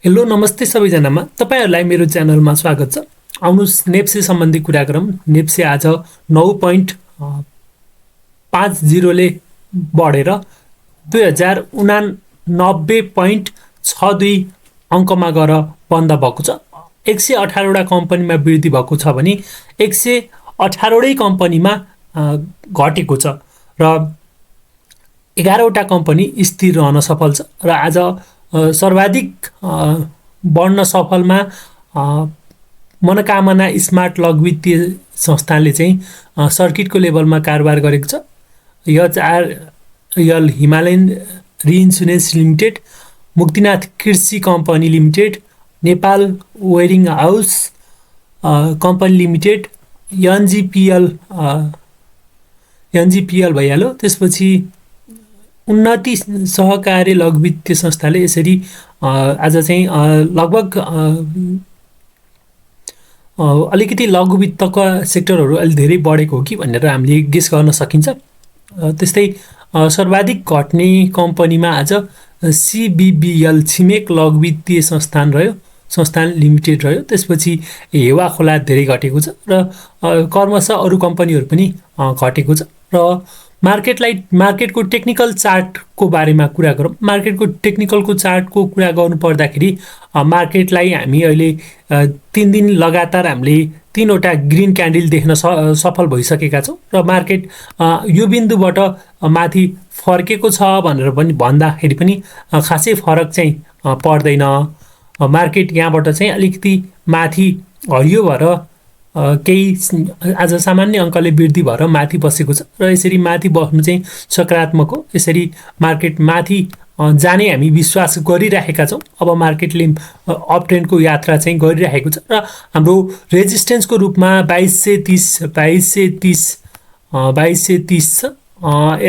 Hello नमस्ते सबैजनामा तपाईहरुलाई मेरो च्यानलमा स्वागत छ। आउनुस् नेप्से सम्बन्धी कुरा गरौँ। नेप्से आज 9.50 ले बढेर 2089.62 अंकमा गएर बन्द भएको छ। 118 वटा कम्पनीमा वृद्धि भएको छ भने 118 वटै कम्पनीमा घटेको छ र 11 वटा कम्पनी स्थिर रहन सफल छ र आज सर्वाधिक बढ्न सफलमा मनोकामना स्मार्ट लघु वित्तीय संस्थानले चाहिँ सर्किटको लेभलमा कारोबार गरेको छ। यल हिमालयन रिइन्स्योरेन्स लिमिटेड, मुक्तिनाथ कृषि कम्पनी लिमिटेड, नेपाल वेयरिङ हाउस कम्पनी लिमिटेड, एनजीपीएल भइहाल्यो। त्यसपछि उन्नति सहकारी लघु वित्तीय संस्थाले यसरी आज चाहिँ लगभग अलिकति लघु वित्तका सेक्टरहरू अलि धेरै बढेको हो कि भनेर हामीले गेस गर्न सकिन्छ। त्यस्तै सर्वाधिक घट्ने कम्पनीमा आज सीबीबीएल छिमेक लघु वित्तीय संस्थान लिमिटेड रह्यो। त्यसपछि हेवा खोला धेरै घटेको छ र कर्मशः अरू कम्पनीहरू पनि घटेको छ। र मार्केटको टेक्निकल चार्टको बारेमा कुरा गरौँ। मार्केटको टेक्निकलको चार्टको कुरा गर्नु पर्दाखेरि मार्केटलाई हामी अहिले 3 दिन लगातार हामीले 3 वटा ग्रीन क्यान्डल देख्न सफल भइसकेका छौँ र मार्केट यो बिन्दुबाट माथि फर्केको छ भनेर पनि भन्दाखेरि पनि खासै फरक चाहिँ पर्दैन। मार्केट यहाँबाट चाहिँ अलिकति माथि हरियो भएर केही आज सामान्य अङ्कले वृद्धि भएर माथि बसेको छ र यसरी माथि बस्नु चाहिँ सकारात्मक हो। यसरी मार्केट माथि जाने हामी विश्वास गरिरहेका छौँ। अब मार्केटले अपट्रेन्डको यात्रा चाहिँ गरिरहेको छ र हाम्रो रेजिस्टेन्सको रूपमा 2230 छ।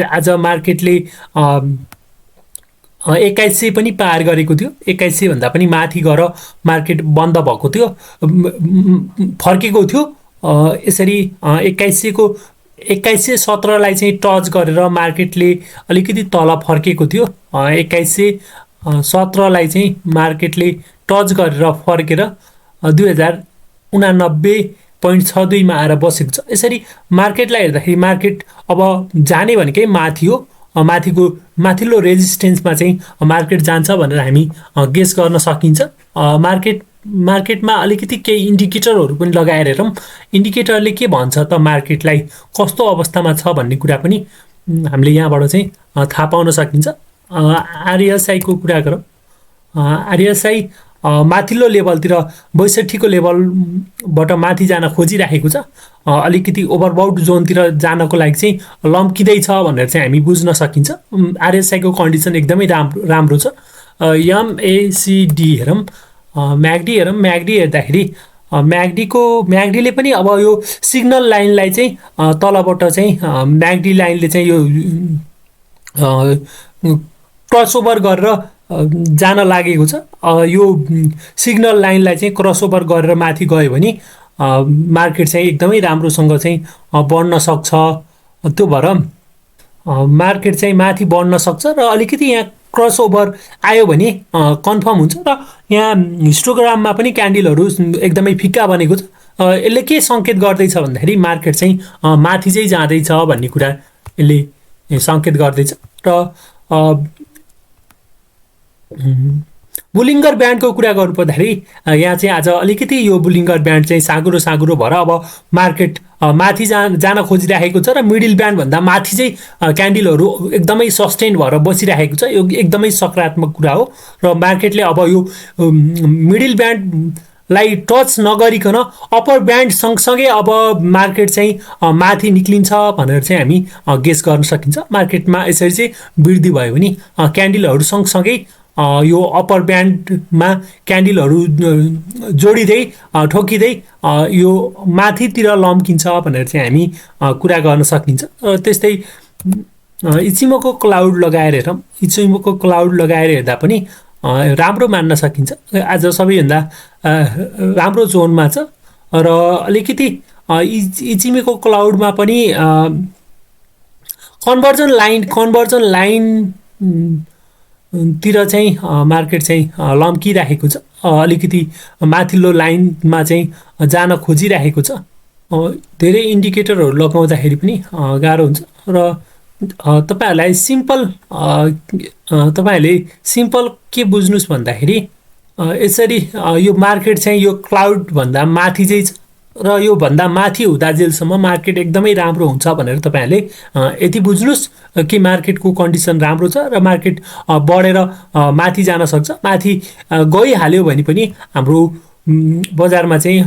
आज मार्केटले 2100 पनि पार गरेको थियो। 2100 भन्दा पनि माथि गएर मार्केट बन्द भएको थियो, फर्केको थियो। यसरी 2117 लाई चाहिँ टच गरेर मार्केटले अलिकति तल फर्केको थियो। 2117 लाई चाहिँ मार्केटले टच गरेर फर्केर 2089.62 मा आएर बसेको छ। यसरी मार्केटलाई हेर्दाखेरि मार्केट अब जाने भनेकै माथि हो। माथिल्लो रेजिस्टेन्समा चाहिँ मार्केट जान्छ भनेर हामी गेस गर्न सकिन्छ। मार्केटमा अलिकति केही इन्डिकेटरहरू पनि लगाएर हेरौँ। इन्डिकेटरले के भन्छ त मार्केटलाई कस्तो अवस्थामा छ भन्ने कुरा पनि हामीले यहाँबाट चाहिँ थाहा पाउन सकिन्छ। आरएसआई को कुरा गरौँ। आरएसआई माथिल्लो लेभलतिर 62 को लेभलबाट माथि जान खोजिरहेको छ। अलिकति ओभरबाउट जोनतिर जानको लागि चाहिँ लम्किँदैछ भनेर चाहिँ हामी बुझ्न सकिन्छ। आरएसआई को कन्डिसन एकदमै राम्रो छ। एमएसिडी हेरौँ, म्यागडी हेरौँ। म्यागडी हेर्दाखेरि म्यागडीले पनि अब यो सिग्नल लाइनलाई चाहिँ तलबाट चाहिँ म्यागडी लाइनले चाहिँ यो क्रसओभर गरेर जान लागेको छ। यो सिग्नल लाइनलाई चाहिँ क्रसओभर गरेर माथि गयो भने मार्केट चाहिँ एकदमै राम्रोसँग चाहिँ बढ्न सक्छ। त्यो भएर मार्केट चाहिँ माथि बढ्न सक्छ र अलिकति यहाँ क्रसओभर आयो भने कन्फर्म हुन्छ। र यहाँ हिस्टोग्राममा पनि क्यान्डलहरू एकदमै फिक्का बनेको छ। यसले के सङ्केत गर्दैछ भन्दाखेरि मार्केट चाहिँ माथि चाहिँ जाँदैछ भन्ने कुरा यसले सङ्केत गर्दैछ। र बुलिङ्गर ब्यान्डको कुरा गर्नुपर्दाखेरि यहाँ चाहिँ आज अलिकति यो बुलिङ्गर ब्यान्ड चाहिँ साँगुरो भएर अब मार्केट माथि जान खोजिरहेको छ र मिडल ब्यान्ड भन्दा माथि चाहिँ क्यान्डलहरू एकदमै सस्टेन भएर बसिरहेको छ। यो एकदमै सकारात्मक कुरा हो र मार्केटले अब यो मिडल ब्यान्डलाई टच नगरिकन अप्पर ब्यान्ड सँगसँगै अब मार्केट चाहिँ माथि निक्लिन्छ भनेर चाहिँ हामी गेस गर्न सकिन्छ। मार्केटमा यसरी चाहिँ वृद्धि भयो भने क्यान्डलहरू सँगसँगै यो अप्पर ब्यान्डमा क्यान्डलहरू जोडिँदै ठोकिँदै यो माथितिर लम्किन्छ भनेर चाहिँ हामी कुरा गर्न सकिन्छ। त्यस्तै इचिमोको क्लाउड लगाएर हेरौँ। इचिमोको क्लाउड लगाएर हेर्दा पनि राम्रो मान्न सकिन्छ। आज सबैभन्दा राम्रो जोनमा छ र अलिकति इचिमोको क्लाउडमा पनि कन्भर्जन लाइन तिर चाहिँ मार्केट चाहिँ लम्किरहेको छ अलिकति माथिल्लो लाइनमा चाहिँ जान खोजिरहेको छ। धेरै इन्डिकेटरहरू लगाउँदाखेरि पनि गाह्रो हुन्छ र तपाईहरुलाई तपाईहरुले सिम्पल के बुझ्नुस् भन्दाखेरि यसरी यो मार्केट चाहिँ यो क्लाउड भन्दा माथि चाहिँ छ र यो भन्दा माथि हुँदा जेलसम्म मार्केट एकदमै राम्रो हुन्छ भनेर तपाईहरुले यति बुझ्नुस् कि मार्केटको कन्डिसन राम्रो छ र मार्केट बढेर माथि जान सक्छ। माथि गइहाल्यो भने पनि हाम्रो बजारमा चाहिँ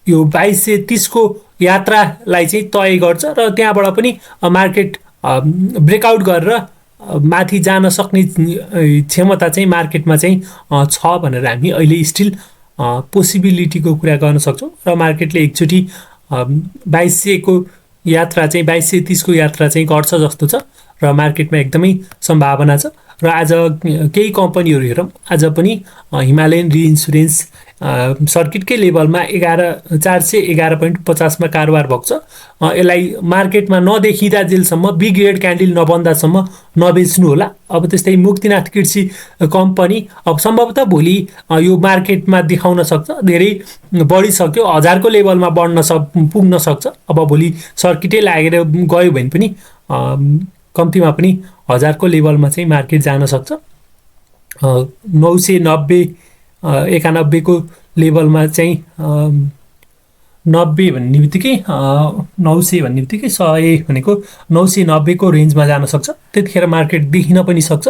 यो 2230 को यात्रालाई चाहिँ तय गर्छ र त्यहाँबाट पनि मार्केट ब्रेकआउट गरेर माथि जान सक्ने क्षमता चाहिँ मार्केटमा चाहिँ छ भनेर हामी अहिले स्टिल पोसिबिलिटीको कुरा गर्न सक्छौं र मार्केटले एकचोटी 2200 को यात्रा चाहिँ 2230 को यात्रा चाहिँ गर्छ जस्तो छ र मार्केटमा एकदमै सम्भावना छ। र आज केही कम्पनीहरु हेरौं, आज पनि हिमालयन रिइन्स्योरेन्स सर्किटकै लेभलमा 411.50 मा कारोबार भएको छ। यसलाई मार्केटमा नदेखिदा जेलसम्म बी ग्रेड क्यान्डल नबन्दासम्म नबेच्नु होला। अब त्यस्तै मुक्तिनाथ कृषि कम्पनी अब सम्भवतः भोलि यो मार्केटमा देखाउन सक्छ, धेरै बढिसक्यो, 1000 को लेभलमा पुग्न सक्छ। अब भोलि सर्किटै लागेर गयो भने पनि कम्तीमा पनि 1000 को लेभलमा चाहिँ मार्केट जान सक्छ। 990 91 को लेभलमा चाहिँ 90 भन्ने बित्तिकै 900 भन्ने बित्तिकै 100 भनेको 990 को रेन्जमा जान सक्छ। त्यतिखेर मार्केट देखिन पनि सक्छ।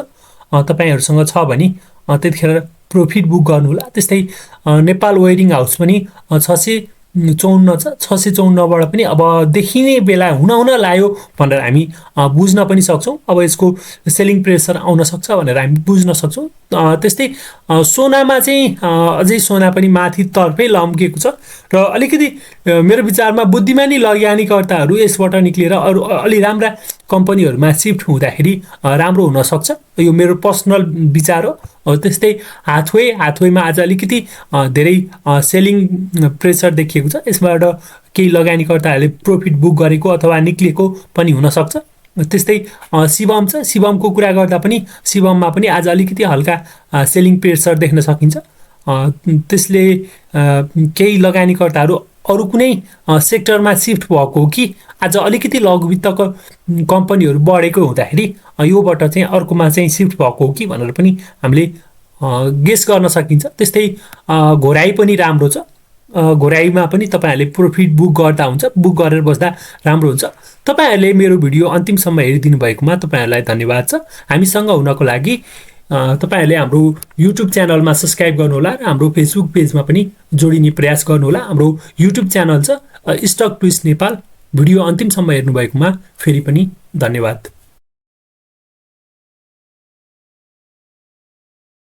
तपाईहरुसँग छ भने त्यतिखेर प्रॉफिट बुक गर्नु होला। त्यस्तै नेपाल वेयरिङ हाउस पनि 654 छ। 654 बाट पनि अब देखिने बेला हुन लाग्यो भनेर हामी बुझ्न पनि सक्छौं। अब यसको सेलिङ प्रेसर आउन सक्छ भनेर हामी बुझ्न सक्छौं। त्यस्तै सोनामा चाहिँ अझै सोना पनि माथि तर्फै लम्केको छ र अलिकति मेरो विचारमा बुद्धिमानी लगानीकर्ताहरू यसबाट निक्लेर अरु अलि राम्रा कम्पनीहरुमा शिफ्ट हुँदाखेरि राम्रो हुन सक्छ। यो मेरो पर्सनल विचार हो। त्यस्तै हाथवेमा आज अलिकति धेरै सेलिङ प्रेसर देखिएको छ। यसबाट केही लगानीकर्ताहरूले प्रॉफिट बुक गरेको अथवा निक्लेको पनि हुन सक्छ। त्यस्तै शिवम छ। शिवमको कुरा गर्दा पनि शिवममा पनि आज अलिकति हल्का सेलिङ प्रेसर देख्न सकिन्छ। त्यसले केही लगानीकर्ताहरू अरु कुनै सेक्टरमा शिफ्ट भएको हो कि आज अलिकति लघु वित्तको कम्पनीहरु बढेको हुँदाखेरि योबाट चाहिँ अर्कोमा चाहिँ शिफ्ट भएको हो कि भनेर पनि हामीले गेस गर्न सकिन्छ। त्यस्तै घोराई पनि राम्रो छ। घोराईमा पनि तपाईहरुले प्रॉफिट बुक गर्दा हुन्छ, बुक गरेर बस्दा राम्रो हुन्छ। तपाईहरुले मेरो भिडियो अन्तिमसम्म हेरिदिनु भएकोमा तपाईहरुलाई धन्यवाद छ। हामीसँग हुनको लागि तपाईहरुले हाम्रो YouTube च्यानलमा सब्स्क्राइब गर्नु होला र हाम्रो Facebook पेजमा पनि जोडिने प्रयास गर्नु होला। हाम्रो YouTube च्यानल छ स्टक ट्विस्ट नेपाल। भिडियो अन्तिमसम्म हेर्नु भएकोमा फेरि पनि धन्यवाद।